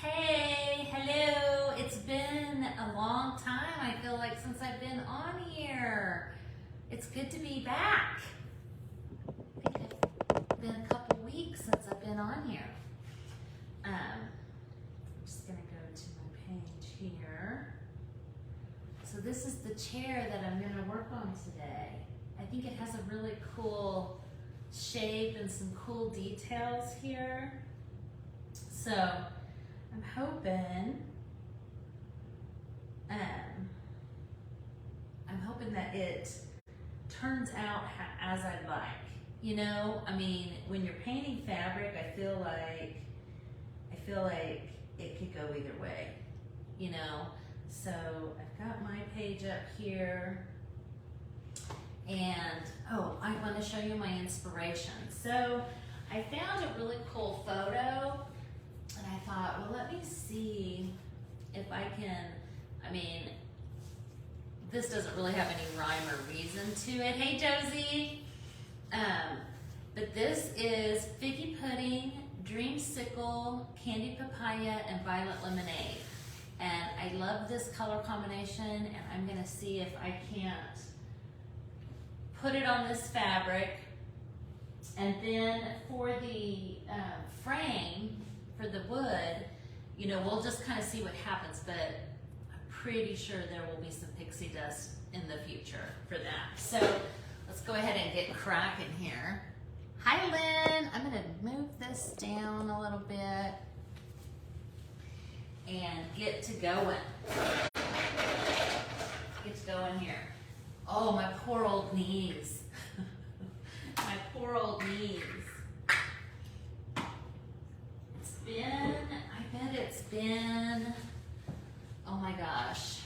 Hey, hello. It's been a long time, I feel like, since I've been on here. It's good to be back. I think it's been a couple weeks since I've been on here. I'm just gonna go to my page here. So this is the chair that I'm gonna work on today. I think it has a really cool shape and some cool details here. So I'm hoping that it turns out as I'd like. You know, I mean, when you're painting fabric, I feel like it could go either way, you know? So I've got my page up here, and I want to show you my inspiration. So I found a really cool photo, and I thought, well, let me see if I can, I mean, this doesn't really have any rhyme or reason to it. Hey, Josie. But this is figgy pudding, dreamsicle, candy papaya, and violet lemonade. And I love this color combination, and I'm gonna see if I can't put it on this fabric. And then for the frame, for the wood, you know, we'll just kind of see what happens, but I'm pretty sure there will be some pixie dust in the future for that. So let's go ahead and get cracking here. Hi, Lynn. I'm gonna move this down a little bit and get to going. Get to going here. Oh, my poor old knees. My poor old knees. I bet it's been, oh my gosh,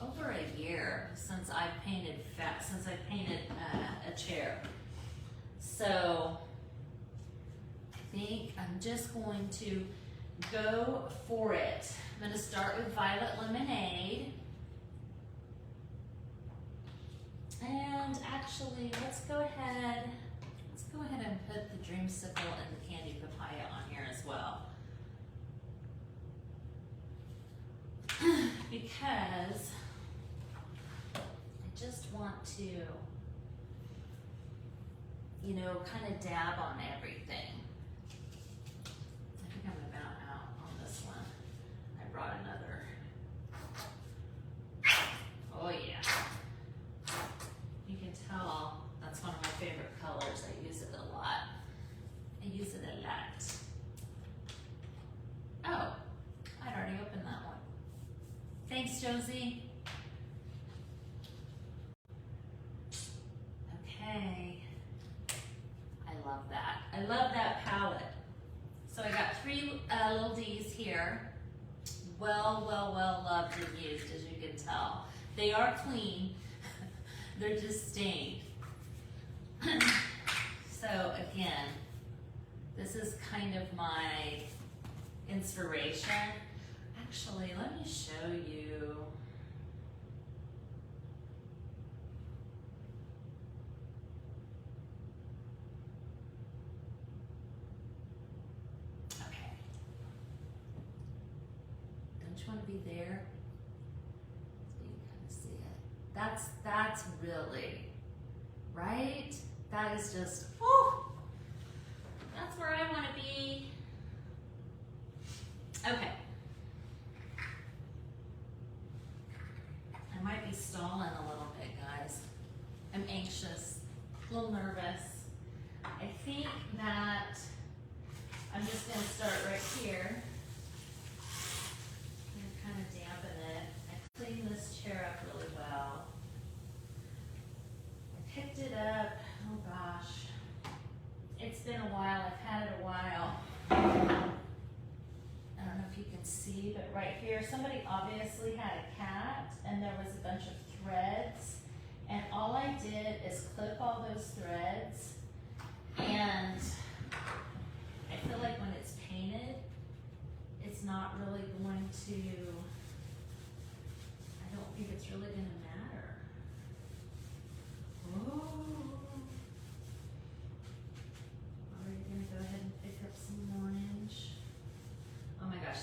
over a year since I painted a chair. So I think I'm just going to go for it. I'm going to start with violet lemonade. And actually, let's go ahead and put the dreamsicle and the candy papaya on here as well. Because I just want to, you know, kind of dab on everything. I think I'm about out on this one. I brought another. Oh yeah. You can tell that's one of my favorite colors. I use it a lot. Oh, I'd already opened that one. Thanks, Josie. Okay. I love that. I love that palette. So I got 3 little D's here. Well loved and used, as you can tell. They are clean. They're just stained. So again, this is kind of my inspiration. Actually, let me show you. Okay. Don't you want to be there? So you can kind of see it. That's really, right? That is just, whew, that's where I want to be. Okay. I might be stalling a little bit, guys. I'm anxious, a little nervous. I think that I'm just going to start right here. And kind of dampen it. I cleaned this chair up really well. I picked it up, oh gosh. It's been a while, I've had it a while. I don't know if you can see, but right here, somebody obviously had a cat and there was a bunch of threads. And all I did is clip all those threads. And I feel like when it's painted, it's not really going to, I don't think it's really going to matter. Ooh. Are you going to go ahead and pick up some orange? Oh my gosh.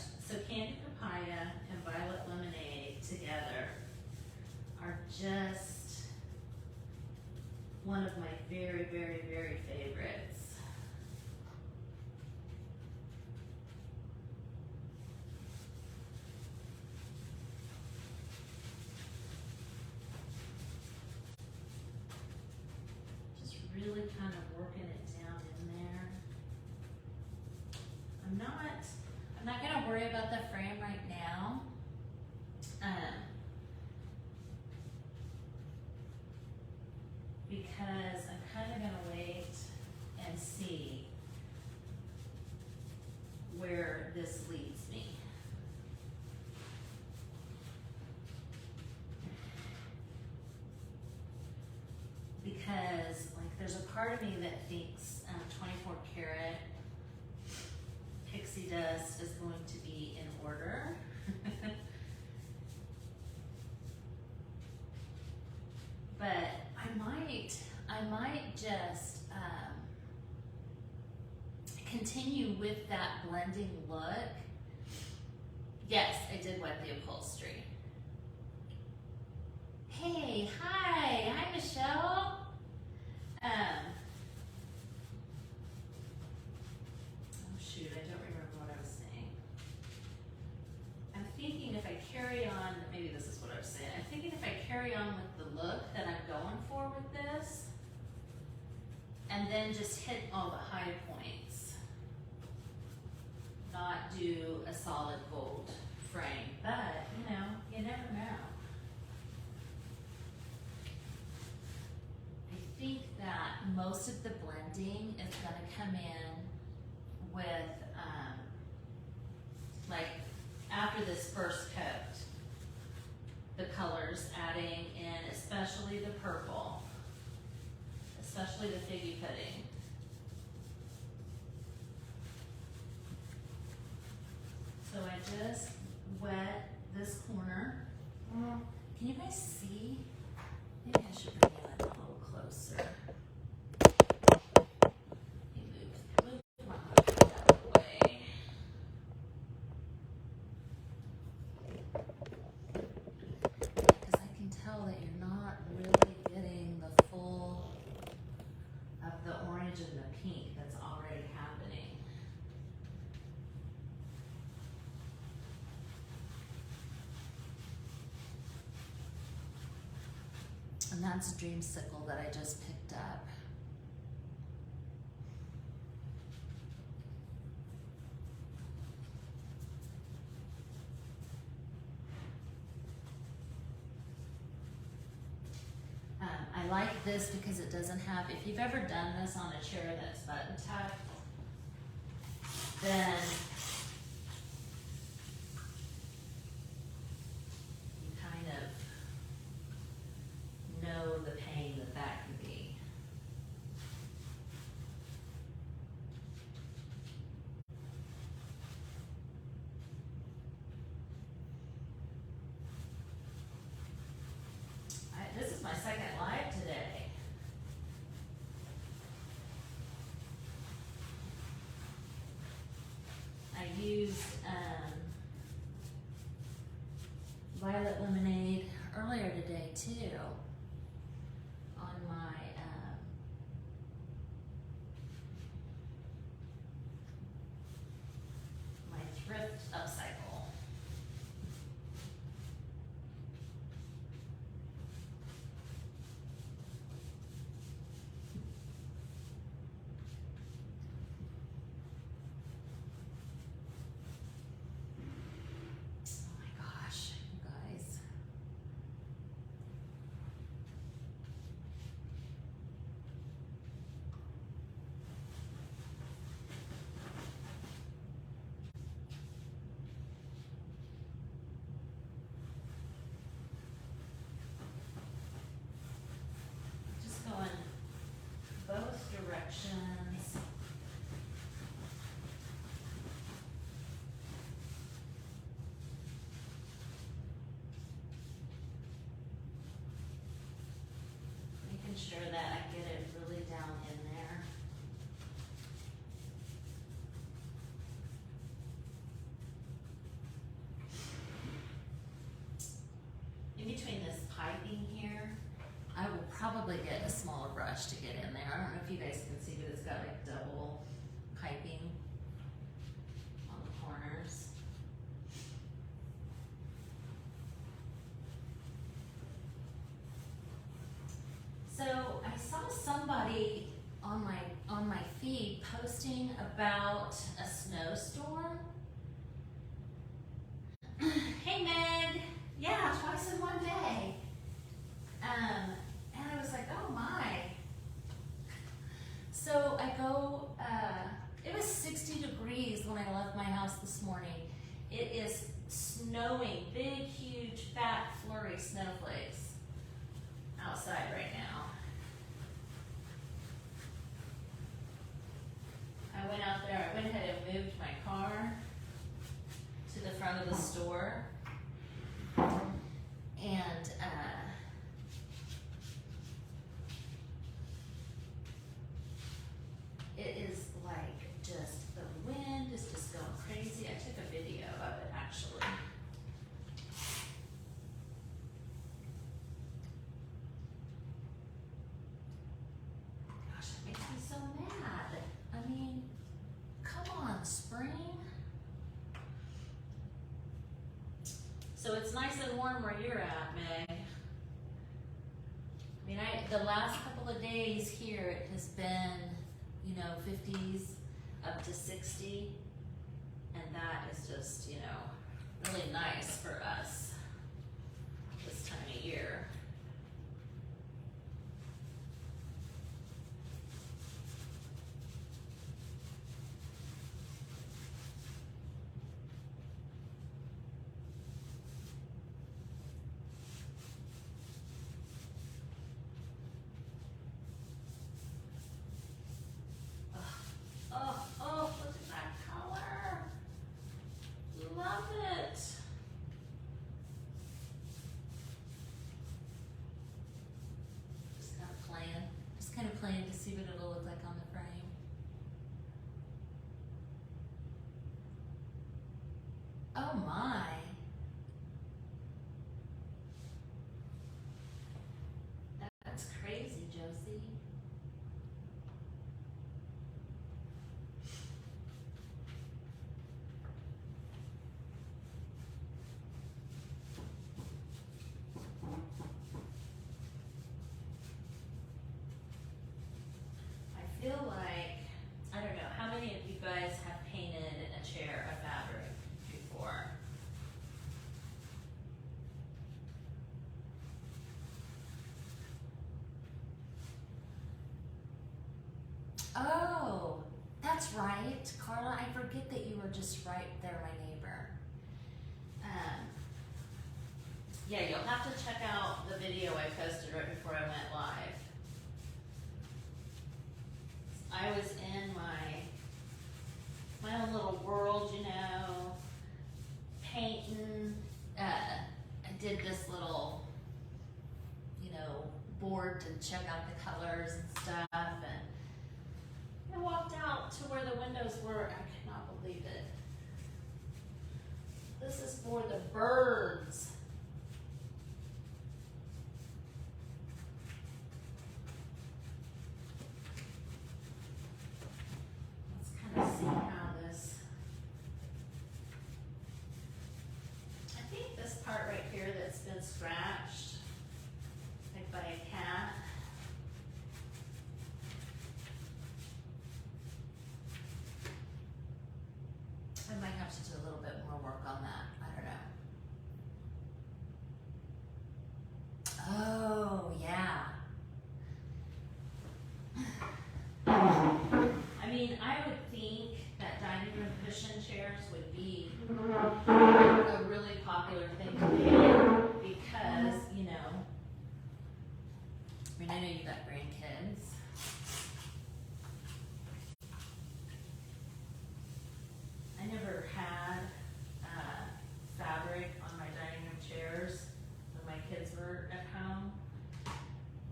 really kind of working it down in there. I'm not gonna worry about the frame right now. Because I'm kind of gonna wait and see where this leads me. Because like there's a part of me that thinks 24 karat pixie dust is going to be in order. But I might just continue with that blending look. Yes, I did wet the upholstery. Hey, hi, Michelle. Oh shoot, I don't remember what I was saying. I'm thinking if I carry on, maybe this is what I was saying. I'm thinking if I carry on with the look that I'm going for with this, and then just hit all the high points, not do a solid gold frame, but you know, you never know. I think that most of the blending is going to come in with, like after this first coat, the colors adding in, especially the purple, especially the figgy pudding. So I just wet this corner. Can you guys see? Maybe I should bring you in a little closer. Let me move my mic out of the way. Because I can tell that you're not really getting the full of the orange and the pink that's already happening. And that's a dreamsicle that I just picked up. I like this because it doesn't have, if you've ever done this on a chair that's button tucked, then you kind of know the pain that that can be. This is my second live today. I used violet lemonade earlier today too on my my thrift upcycle. Directions. Making sure that I get it really down in there. In between this piping here, I will probably get a smaller brush to get in there. I don't know if you guys can see, but it's got like double piping on the corners. So I saw somebody on my feed posting about a snowstorm. Hey Meg, yeah, twice in one day. And I was like, oh my. So I go, it was 60 degrees when I left my house this morning. It is snowing, big, huge, fat, flurry snowflakes outside right now. I went out there, I went ahead and moved my car to the front of the store. And it is like just, the wind is just going crazy. I took a video of it actually. Gosh, it makes me so mad. I mean, come on, spring. So it's nice and warm where you're at, Meg. I mean, the last couple of days here, it has been, you know, 50s up to 60, and that is just, you know, really nice for us this time of year. Oh, look at that color. Love it. Just kind of playing to see what it'll look like on the frame. Oh my. That's crazy, Josie. I feel like, I don't know, how many of you guys have painted a chair of fabric before? Oh, that's right, Carla. I forget that you were just right there, my neighbor. Yeah, you'll have to check out the video I posted right before I went live. I was in my own little world, you know, painting. I did this little, you know, board to check out the colors and stuff, and I walked out to where the windows were. I could not believe it. This is for the birds. Let's see how this, I think this part right here that's been scratched, like by a cat. I might have to do a little bit more work on that, I don't know. Oh, yeah. I mean, I would think that dining room cushion chairs would be a really popular thing to paint because, you know, I mean, I know you got grandkids. I never had fabric on my dining room chairs when my kids were at home,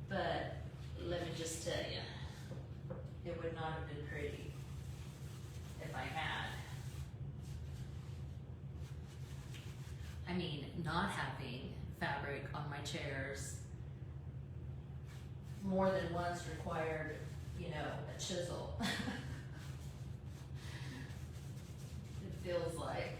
but let me just tell you, it would not have been pretty if I had. I mean, not having fabric on my chairs more than once required, you know, a chisel. It feels like.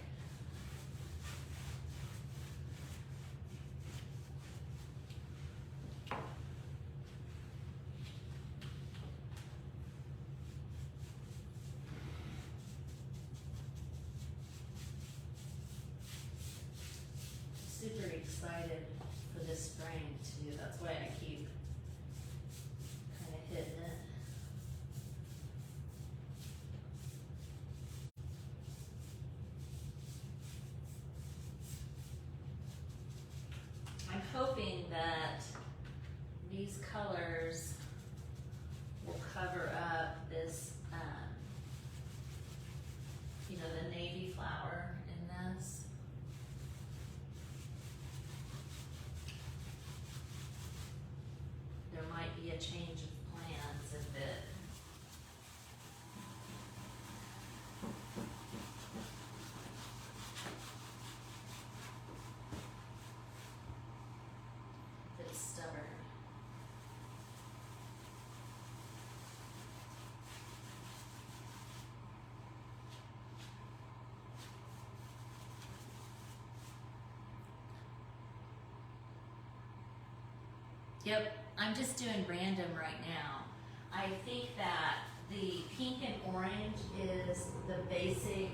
Yep, I'm just doing random right now. I think that the pink and orange is the basic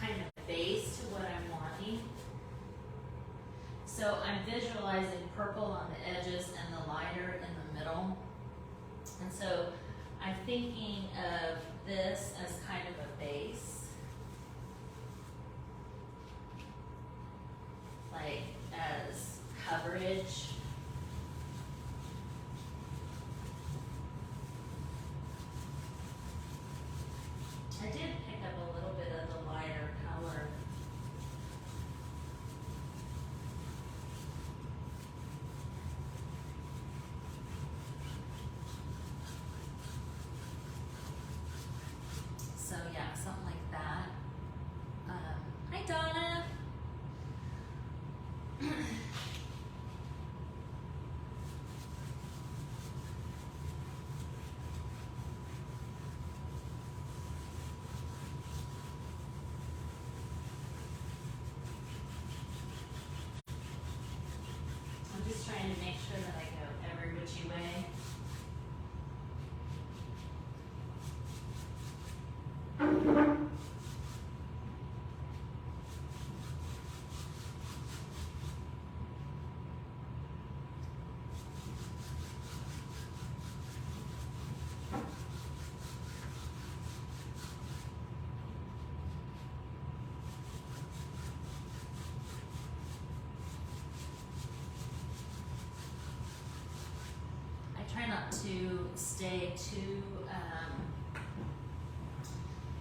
kind of base to what I'm wanting. So I'm visualizing purple on the edges and the lighter in the middle. And so I'm thinking of this as kind of a base. Like as coverage. I did pick up a little bit of the lighter color. So yeah, something like that. Hi Donna. I'm just trying to make sure that I go every which way. I try not to stay too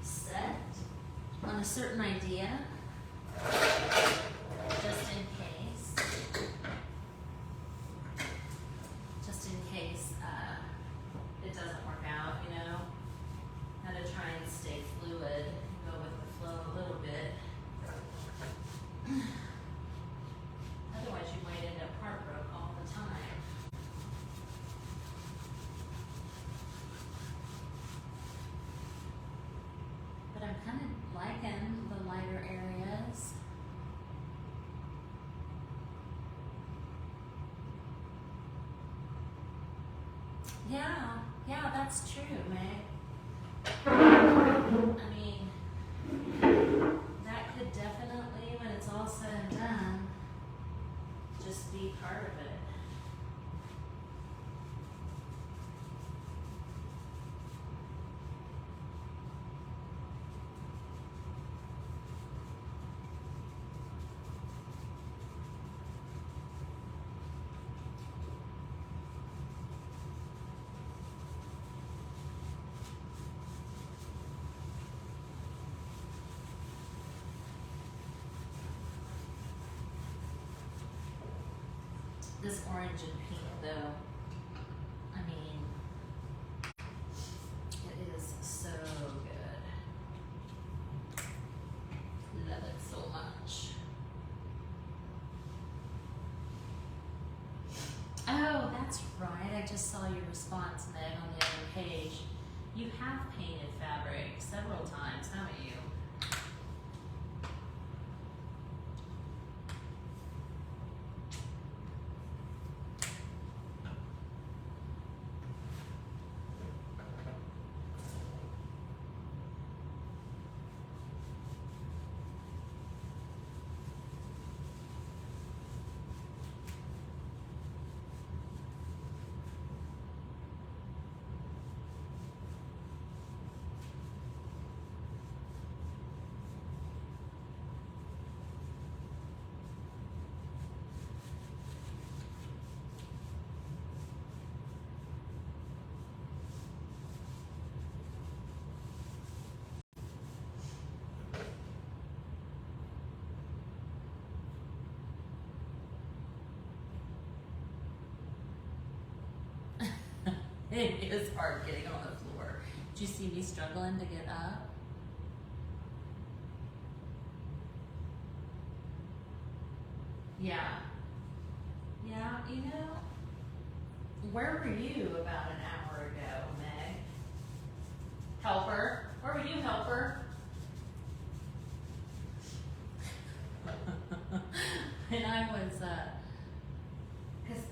set on a certain idea, just in case it doesn't work out, you know. How to try and stay fluid, go with the flow a little bit. Otherwise you might end up heartbroken all the time. But I'm kind of liking the lighter areas. Yeah, that's true, Meg. I mean, that could definitely, when it's all said and done, just be part of it. This orange and pink though, I mean, it is so good. Love it so much. Oh, that's right. I just saw your response, Meg, on the other page. You have painted fabric several times, haven't you? It is hard getting on the floor. Did you see me struggling to get up? Yeah. Yeah, you know, where were you about an hour ago, Meg? Helper? Where were you, helper? And I was, because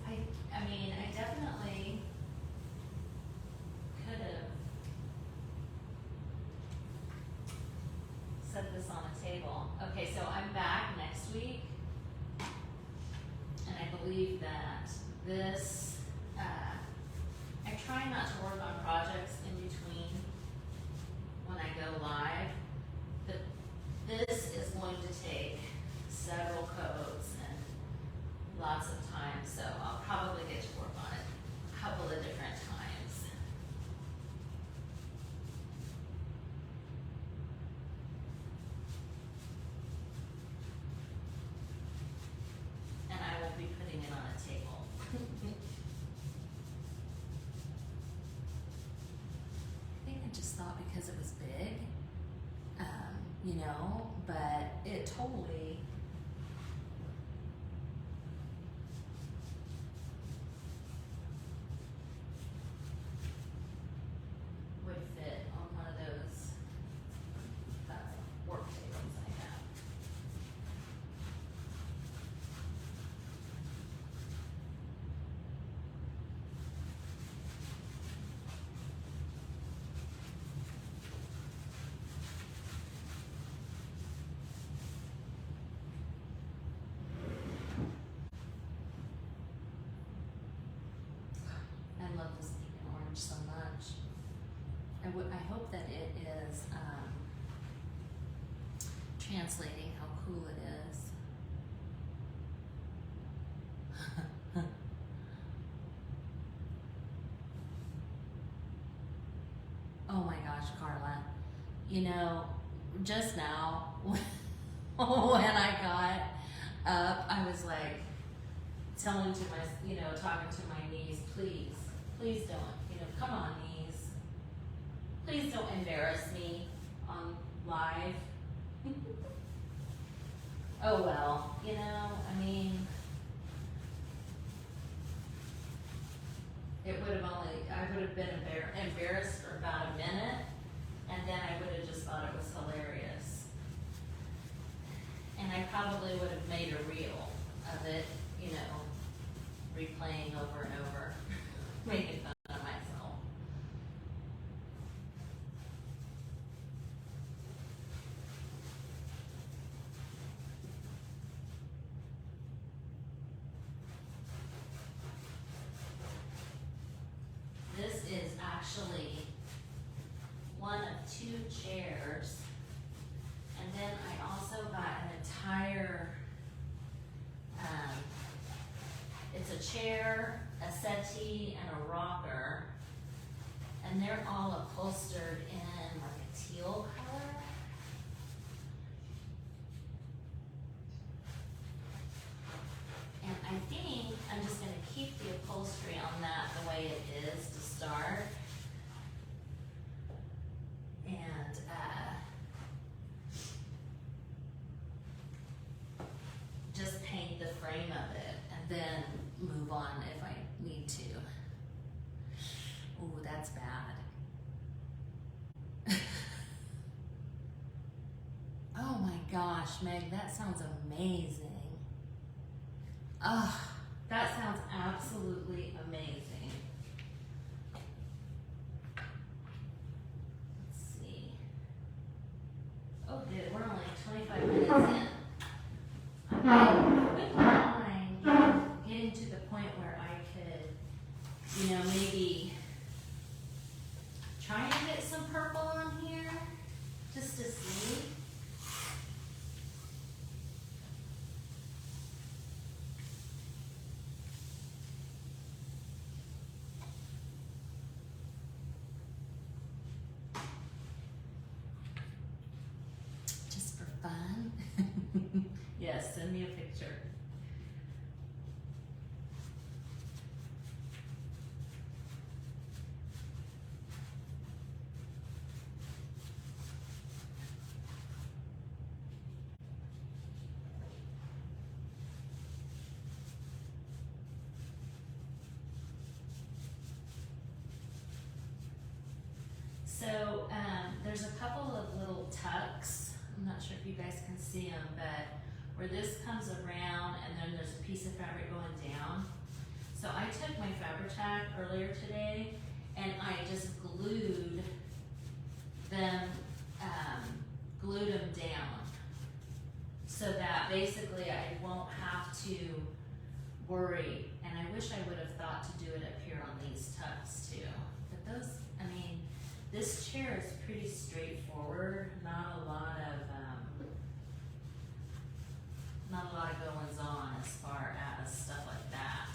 set this on a table. Okay, so I'm back next week, and I believe that this, I try not to work on projects in between when I go live, but this is going to take several coats and lots of time, so I'll probably get to work on it a couple of different times. And I will be putting it on a table. I think I just thought because it was big, you know, but it totally would fit on one of those work tables I have. I love this pink and orange so much. I hope that it is translating how cool it is. Oh my gosh, Carla. You know, just now when I got up, I was like telling to my, you know, talking to my niece, please don't, you know, come on niece. Please don't embarrass me on live. Oh well, you know, I mean, I would have been embarrassed for about a minute, and then I would have just thought it was hilarious. And I probably would have made a reel of it, you know, replaying over and over, making fun of myself. This is actually one of 2 chairs, and then I also got an entire, it's a chair, a settee, and a rocker, and they're all upholstered in like a teal color. And I think I'm just gonna keep the upholstery on that the way it is to start. And just paint the frame of it and then move on if I need to. Ooh, that's bad. Oh my gosh, Meg, that sounds amazing. Oh, that sounds absolutely amazing. Let's see. Oh good, we're only 25 minutes in. I wouldn't mind getting to the point where I could, you know, maybe try and get some purple on here just to see. Just for fun. Yes, send me a picture. So there's a couple of little tucks. I'm not sure if you guys can see them, but where this comes around and then there's a piece of fabric going down. So I took my Fabri-Tac earlier today and I just glued them, glued them down so that basically I won't have to worry. And I wish I would have thought to do it up here on these tucks too. But those, I mean, this chair is pretty straightforward. Not a lot of goings on as far as stuff like that.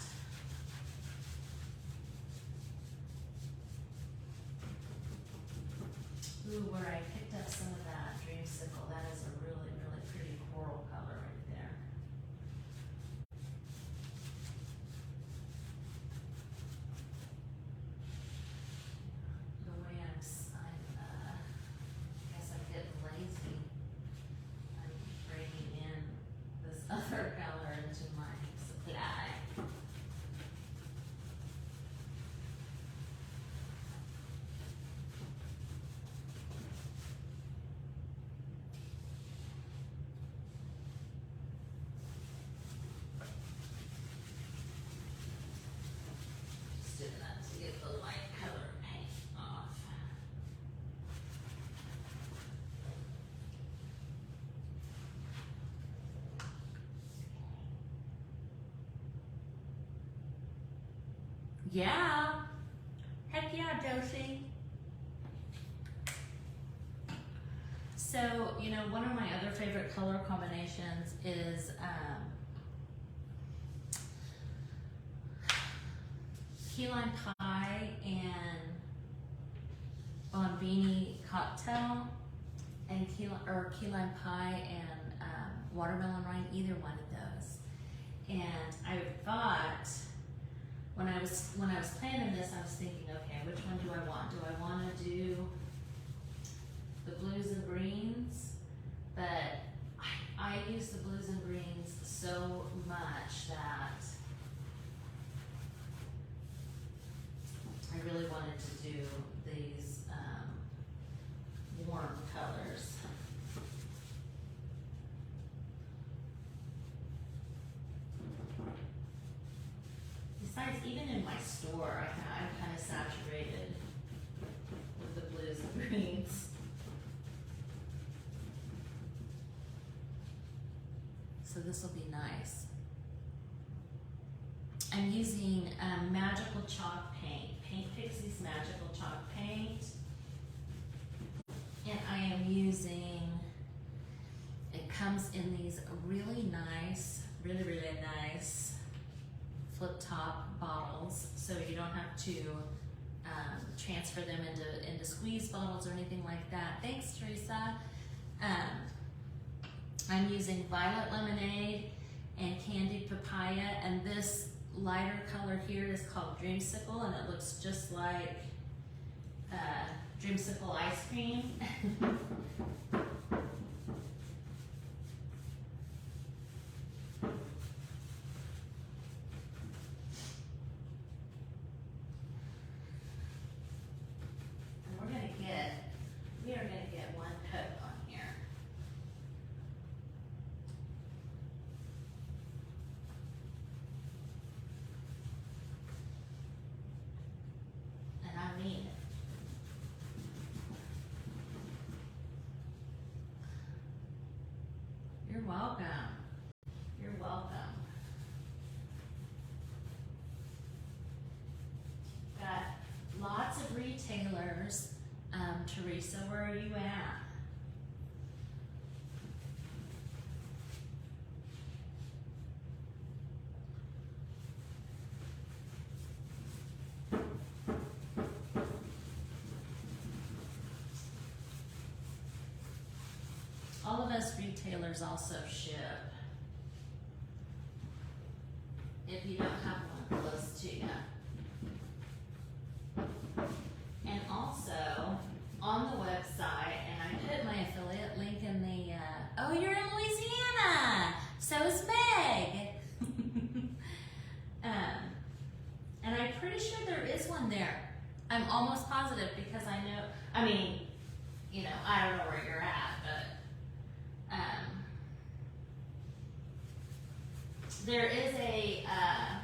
Ooh, where I picked up some of that dreamsicle, that is a really, really pretty coral color right there. The way I guess I'm getting lazy. I'm bringing in this other color into my supply. Just doing that to get the light color paint off. Yeah. Heck yeah, Josie. So, you know, one of my other favorite color combinations is key lime pie and Bombini cocktail, and key lime pie and watermelon rind, either one of those. And I thought, when I was planning this, I was thinking, okay, which one do I want? Do I want to do the blues and greens? But I use the blues and greens so much that I really wanted to do these warm colors. Besides, even in my store, I'm kind of saturated with the blues and greens. So this will be nice. I'm using Magical Chaulk Paint, Pixie's Magical Chaulk Paint. And I am using, it comes in these really nice, really, really nice flip top bottles, so you don't have to transfer them into squeeze bottles or anything like that. Thanks, Teresa. I'm using Violet Lemonade and Candied Papaya, and this lighter color here is called Dreamsicle, and it looks just like Dreamsicle ice cream. We are gonna get one coat on here. And I mean it. You're welcome. You're welcome. Got lots of retailers. Teresa, where are you at? All of us retailers also ship. If you don't have one close to you. And also, on the website, and I put my affiliate link in the, oh, you're in Louisiana! So is Meg! And I'm pretty sure there is one there. I'm almost positive because I know, I mean, you know, I don't know where you're at, but there is a, I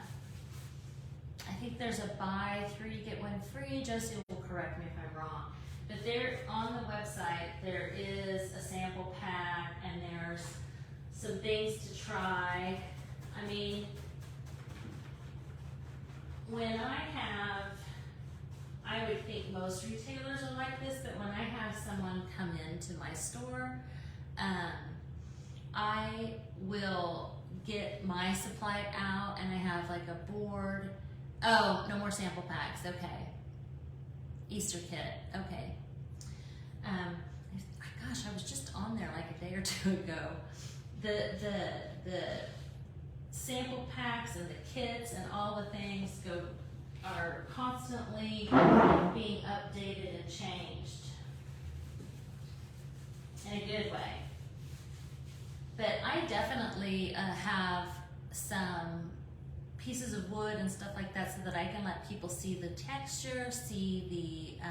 think there's a buy 3 get 1 free. Josie will correct me if I'm wrong. But there, on the website, there is a sample pack and there's some things to try. I mean, when I would think most retailers are like this, but when I have someone come into my store, I will get my supply out and I have like a board. Oh, no more sample packs, okay. Easter kit, okay. Gosh, I was just on there like a day or two ago. The sample packs and the kits and all the things are constantly being updated and changed in a good way. But I definitely have some pieces of wood and stuff like that so that I can let people see the texture, see the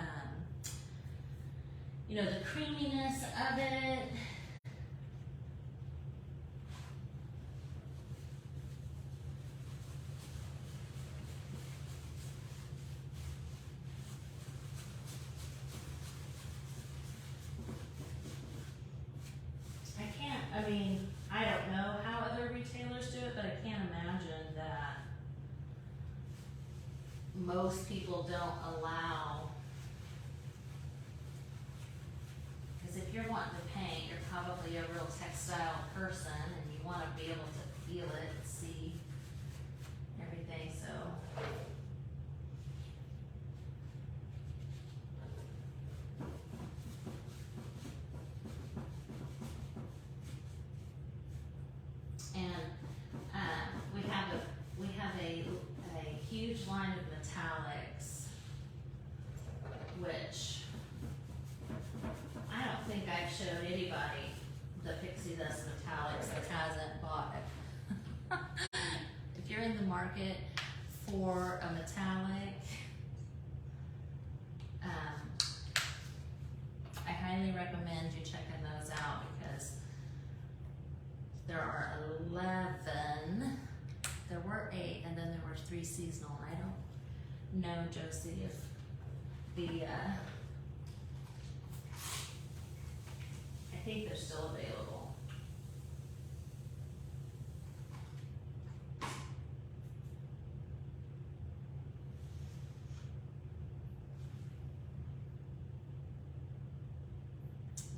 the creaminess of it. I don't know how other retailers do it, but I can't imagine that most people don't allow, because if you're wanting to paint, you're probably a real textile person and you want to be able to feel it and see everything, so. We have a huge line of metallics, which I don't think I've showed anybody the Pixie Dust metallics that hasn't bought it. If you're in the market for a metallic, I highly recommend you checking those out because there are 11. There were 8, and then there were 3 seasonal. I don't know, Josie, if the I think they're still available.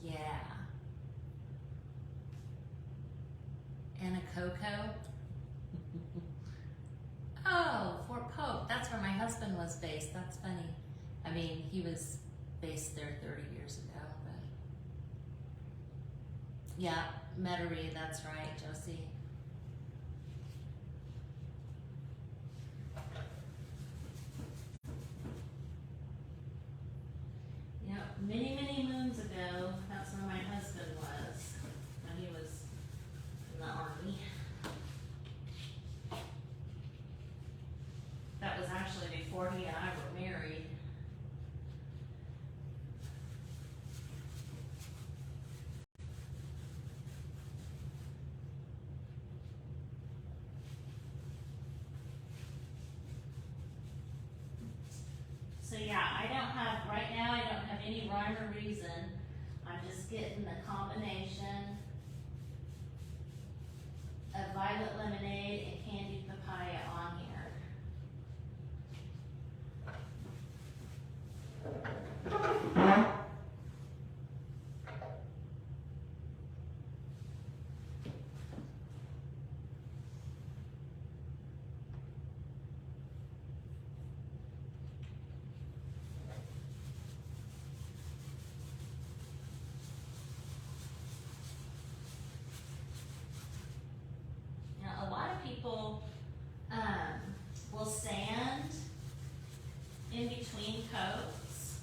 Yeah. And a cocoa. Oh, Fort Pope. That's where my husband was based. That's funny. I mean, he was based there 30 years ago, but yeah, Metairie, that's right, Josie. Yeah, many, many moons ago, that's where my husband was when he was in the Army. That was actually before he and I were married. So yeah, right now I don't have any rhyme or reason. I'm just getting the combination of violet lemonade and candied papaya on here. Now, a lot of people will sand in between coats.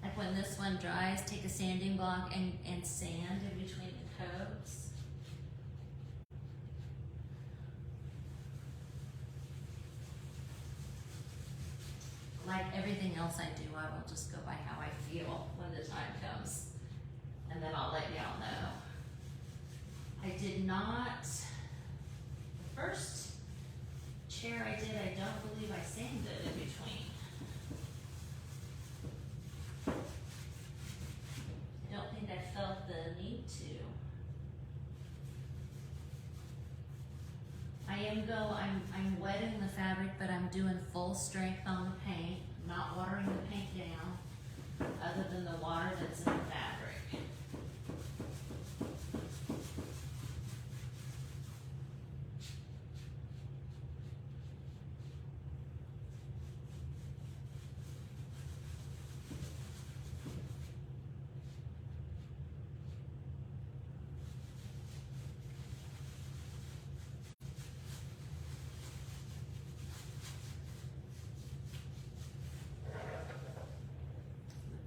Like when this one dries, take a sanding block and sand in between the coats. Like everything else I do, I will just go by how I feel when the time comes. And then I'll let y'all know. I did not, the first chair I did, I don't believe I sanded in between. I'm wetting the fabric, but I'm doing full strength on the paint, not watering the paint down, other than the water that's in the fabric.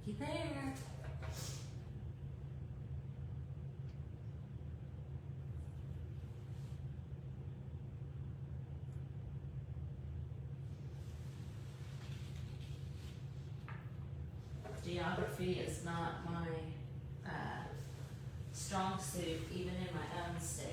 Looky there. Geography is not my strong suit, even in my own state.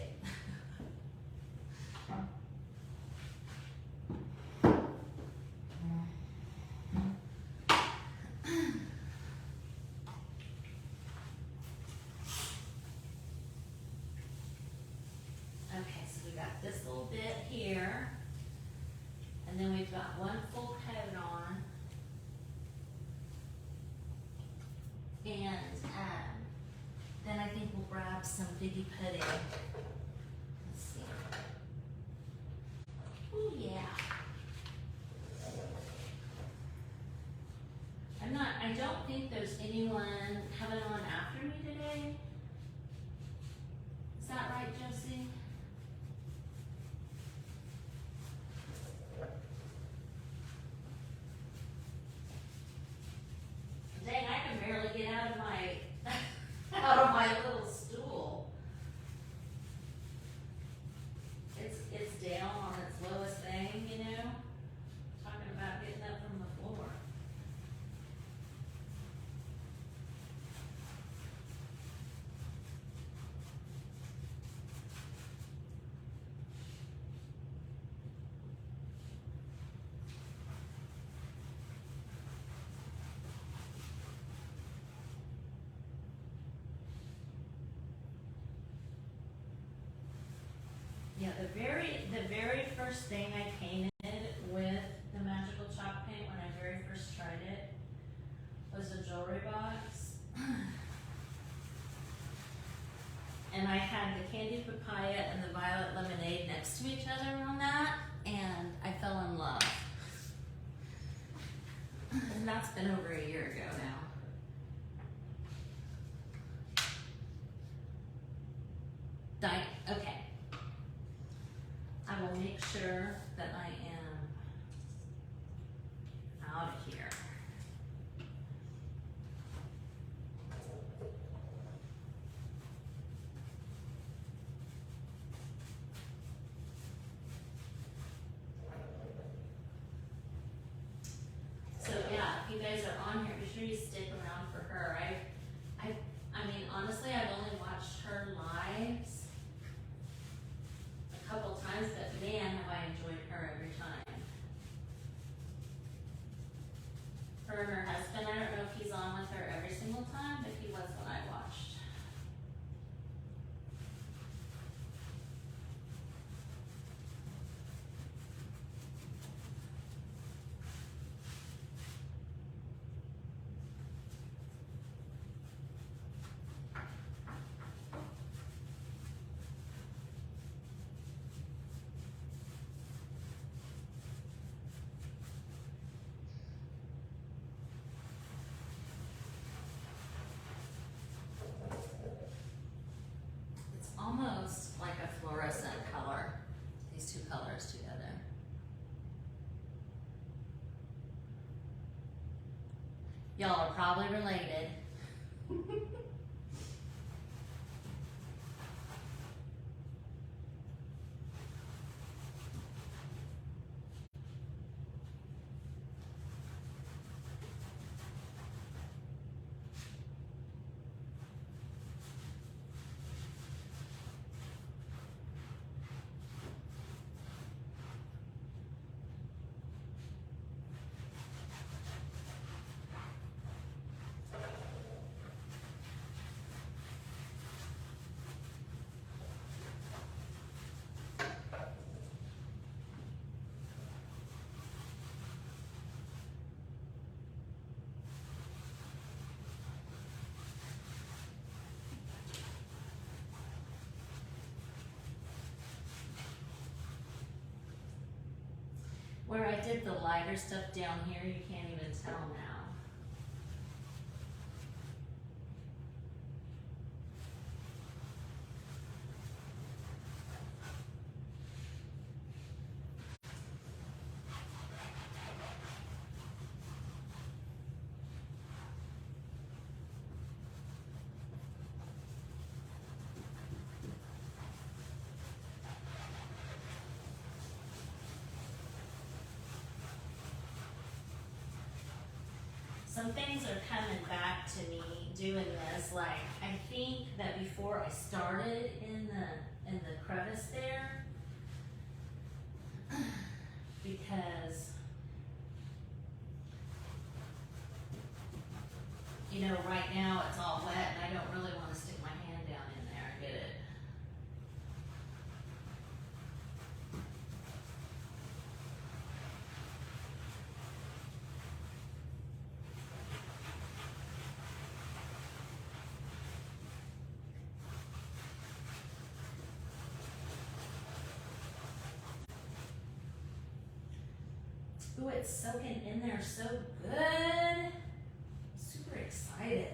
Okay, so we got this little bit here, and then we've got one full coat on, and then I think we'll grab some Biggie pudding. Let's see. Oh yeah. I don't think there's anyone coming on after me today. Is that right, Josie? Dang, I can barely get out of my little stool. It's down on its lowest thing, you know? Talking about getting up from the floor. Yeah, the very first thing I painted with the Magical Chaulk Paint when I very first tried it was a jewelry box. And I had the candy papaya and the violet lemonade next to each other on that, and I fell in love. And that's been over a year ago now. Okay. I will make sure that I am out of here. So yeah, if you guys are on here, be sure you stick around for her. I mean, honestly, I've only watched her lives a couple times, but man, have I enjoyed her every time. Her and her husband, I don't know if he's on with her every single time, but he was when I watched. It's almost like a fluorescent color, these two colors together. Y'all are probably related. Where I did the lighter stuff down here, you can't even tell now. Some things are coming back to me doing this. Like, I think that before I started in the crevice there, because, you know, right now it's all wet and I don't really want to stick my hand down in there and get it. Ooh, it's soaking in there so good. Super excited.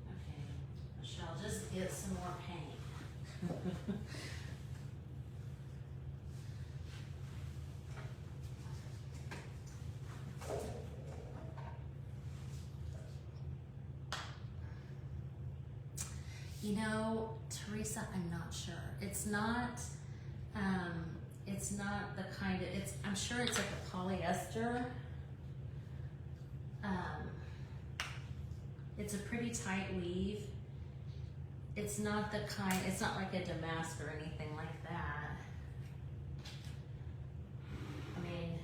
Okay, I shall just get some more paint. You know, Teresa, I'm not sure. It's not the kind of, I'm sure it's like a polyester. It's a pretty tight weave. It's not the kind, it's not like a damask or anything like that. I mean,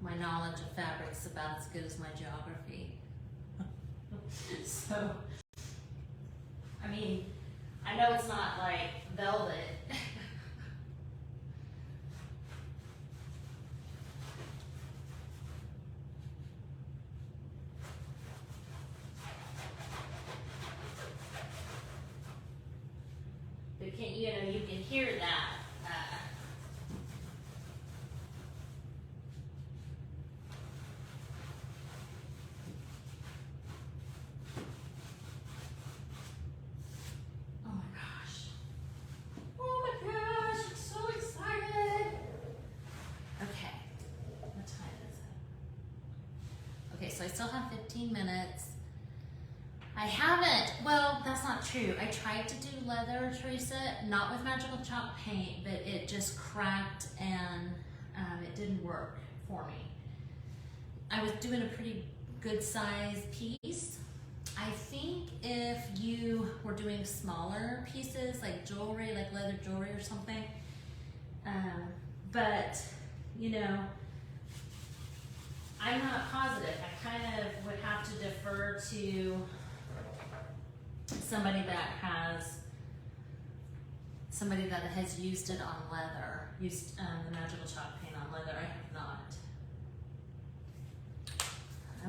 my knowledge of fabric's about as good as my geography. So, I mean, I know it's not like velvet. But you know, you can hear that. So I still have 15 minutes. I haven't, well, that's not true. I tried to do leather, Teresa, not with Magical Chaulk Paint, but it just cracked and it didn't work for me. I was doing a pretty good size piece. I think if you were doing smaller pieces, like jewelry, like leather jewelry or something, but you know, I'm not positive. I kind of would have to defer to somebody that has used it on leather, used the Magical Chaulk Paint on leather. I have not.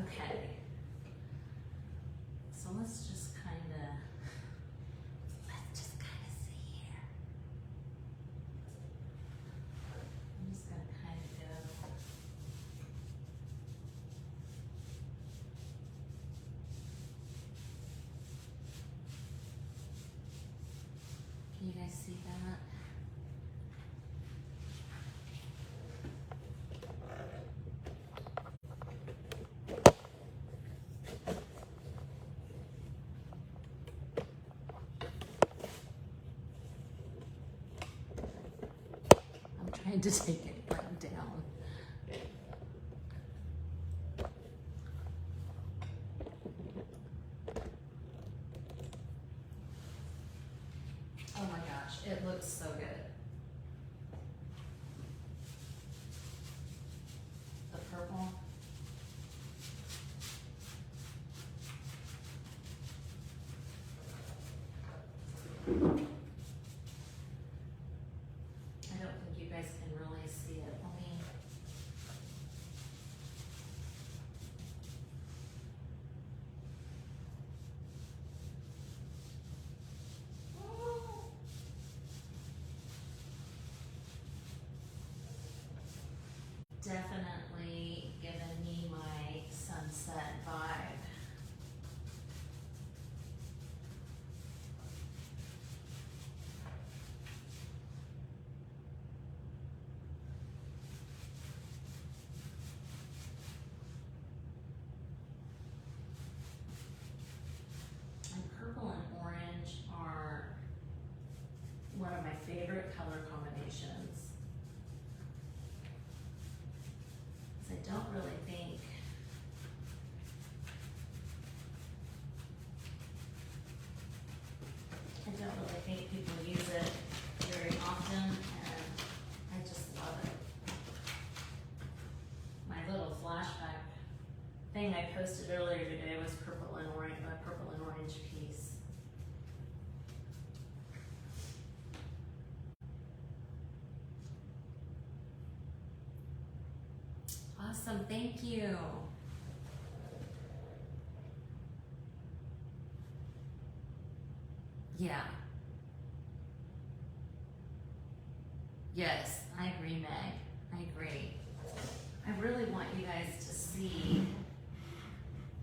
Okay. So let's just kind of see here. I'm just going to kind of go. Can you guys see that? I'm trying to take it back down. Oh my gosh, it looks so good. The purple. I don't think you guys can really see it. Let me. Oh. definitely given me my sunset vibe. And purple and orange are one of my favorite color combinations. I don't really think people use it very often, and I just love it. My little flashback thing I posted earlier today was purple and orange piece. Awesome, thank you. Yeah. Yes, I agree, Meg. I agree. I really want you guys to see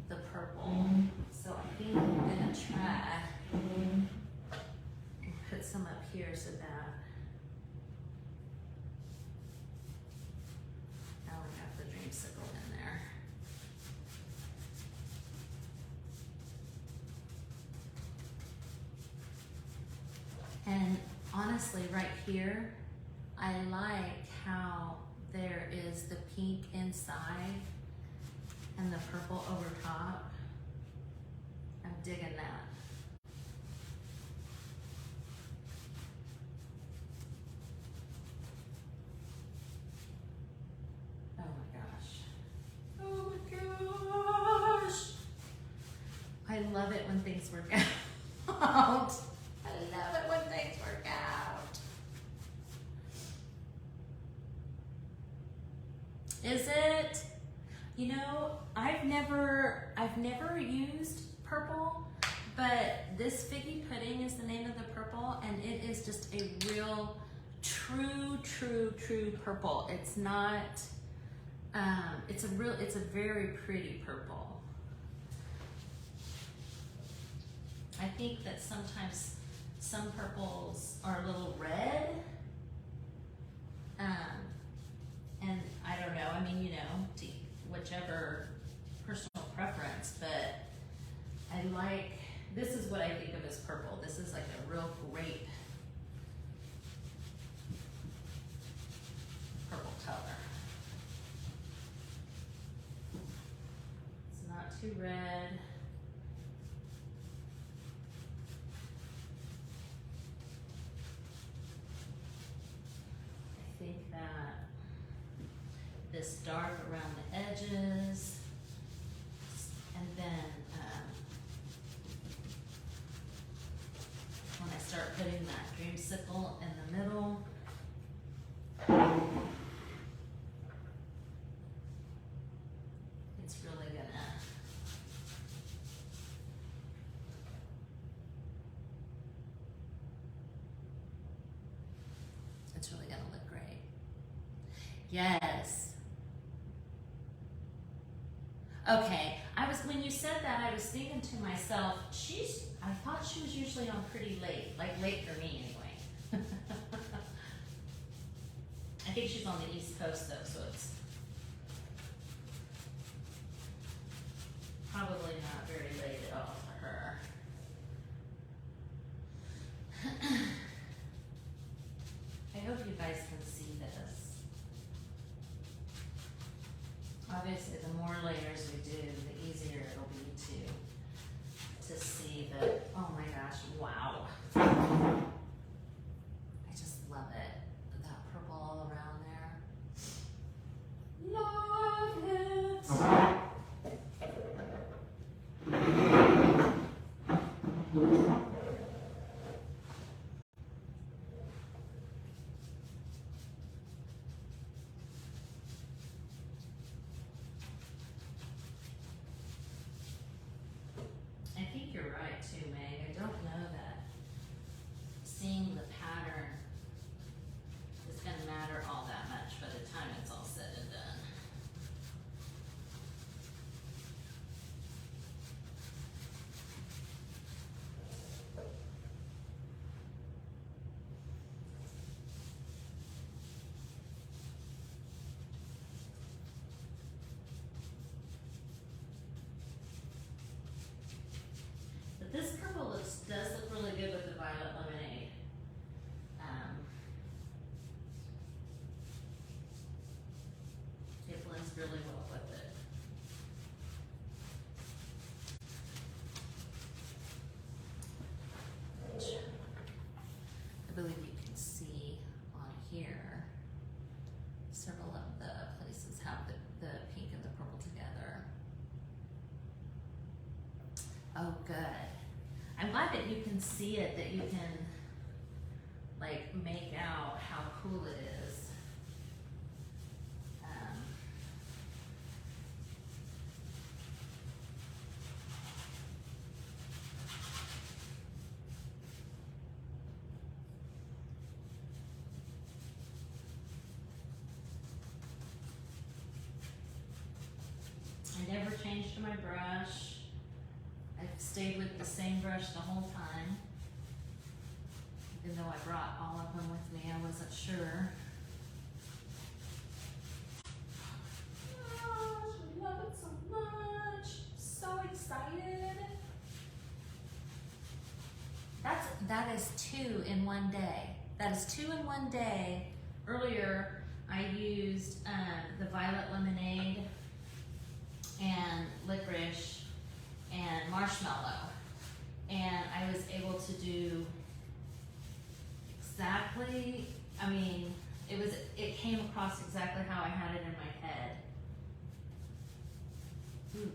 the purple. So I think I'm gonna try and put some up here so that now we have the dreamsicle in there. And honestly, right here, I like how there is the pink inside and the purple over top. I'm digging that. Oh my gosh. Oh my gosh. I love it when things work out. I love it when things work out. Is it? You know, I've never used purple, but this figgy pudding is the name of the purple, and it is just a real true purple. It's not it's a very pretty purple. I think that sometimes some purples are a little red. And I don't know, I mean, you know, whichever personal preference, but I like, this is what I think of as purple. This is like a real great purple color. It's not too red. I think that this dark around the edges, and then when I start putting that dreamsicle in the middle, it's really gonna look great. Yes. Okay, when you said that, I was thinking to myself, I thought she was usually on pretty late, like late for me anyway. I think she's on the East Coast though, so it's probably not very late at all for her. I hope you guys can see this. Obviously, the more layers we do, the easier it'll be to see the, oh my gosh, wow. I just love it. That purple all around there. Love it. I think you're right too, Meg. I don't know that seeing the pattern is going to matter all that much by the time it's all said and done. this purple does look really good with the violet lemonade. It blends really well with it. I believe you can see on here, several of the places have the pink and the purple together. Oh, good. I'm glad that you can see it, that you can like make out how cool it is. I never changed my brush. I've stayed with the same brush the whole time. Even though I brought all of them with me, I wasn't sure. Oh, I love it so much. So excited. That is 2 in one day. That is 2 in one day. Earlier, I used the violet lemonade and licorice and marshmallow, and I was able to do exactly, I mean, it came across exactly how I had it in my head. Ooh,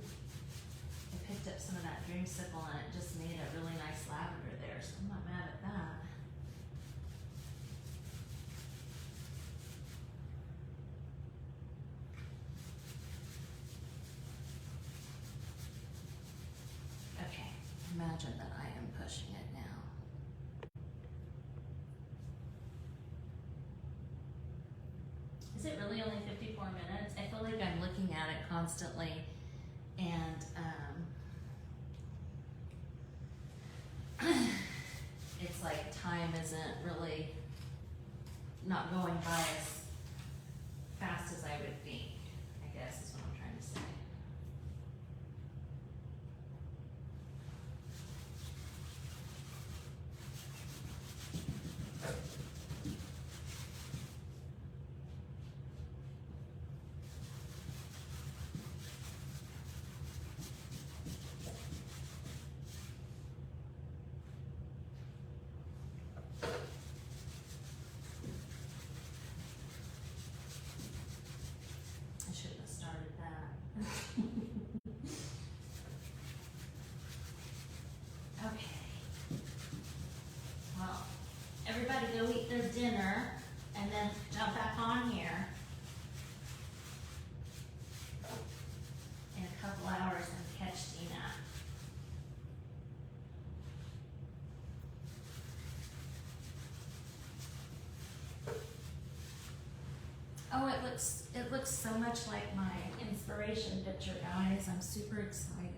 I picked up some of that dreamsicle and it just made a really nice lavender there, so I'm not mad at that. Imagine that I am pushing it now. Is it really only 54 minutes? I feel like I'm looking at it constantly, and it's like time isn't really not going by as fast as I would think, I guess is what I'm trying to say. Everybody go eat their dinner and then jump back on here in a couple hours and catch Dina. Oh, it looks so much like my inspiration picture, guys. I'm super excited.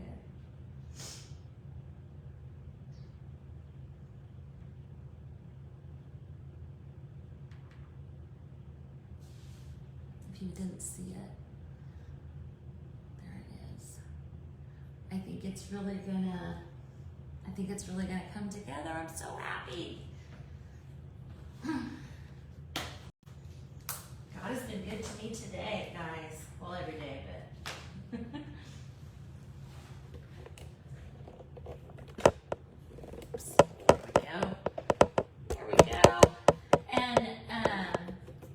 You didn't see it. There it is. I think it's really gonna come together. I'm so happy. God has been good to me today, guys. Well, every day, but. Oops. There we go. And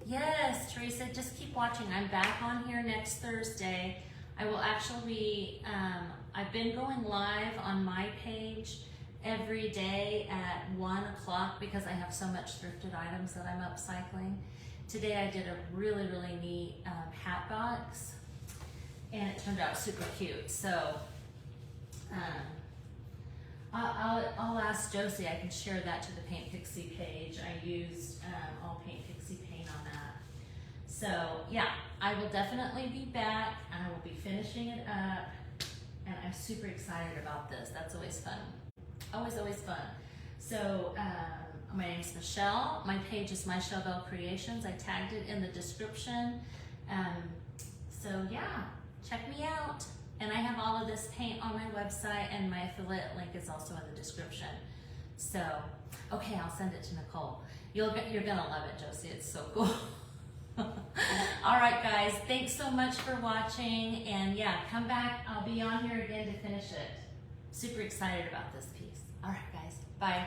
yes, Teresa, just keep watching. I'm back on here next Thursday. I will actually be, I've been going live on my page every day at 1 o'clock because I have so much thrifted items that I'm upcycling. Today I did a really, really neat hat box, and it turned out super cute. So I'll ask Josie, I can share that to the Paint Pixie page. I used all Paint Pixie paint on that. So yeah, I will definitely be back, and I will be finishing it up, and I'm super excited about this. That's always fun. Always, always fun. So my name's Michelle. My page is Michelle Bell Creations. I tagged it in the description. So yeah, check me out. And I have all of this paint on my website, and my affiliate link is also in the description. So, okay, I'll send it to Nicole. You're gonna love it, Josie. It's so cool. All right, guys. Thanks so much for watching. And yeah, come back. I'll be on here again to finish it. Super excited about this piece. All right, guys. Bye.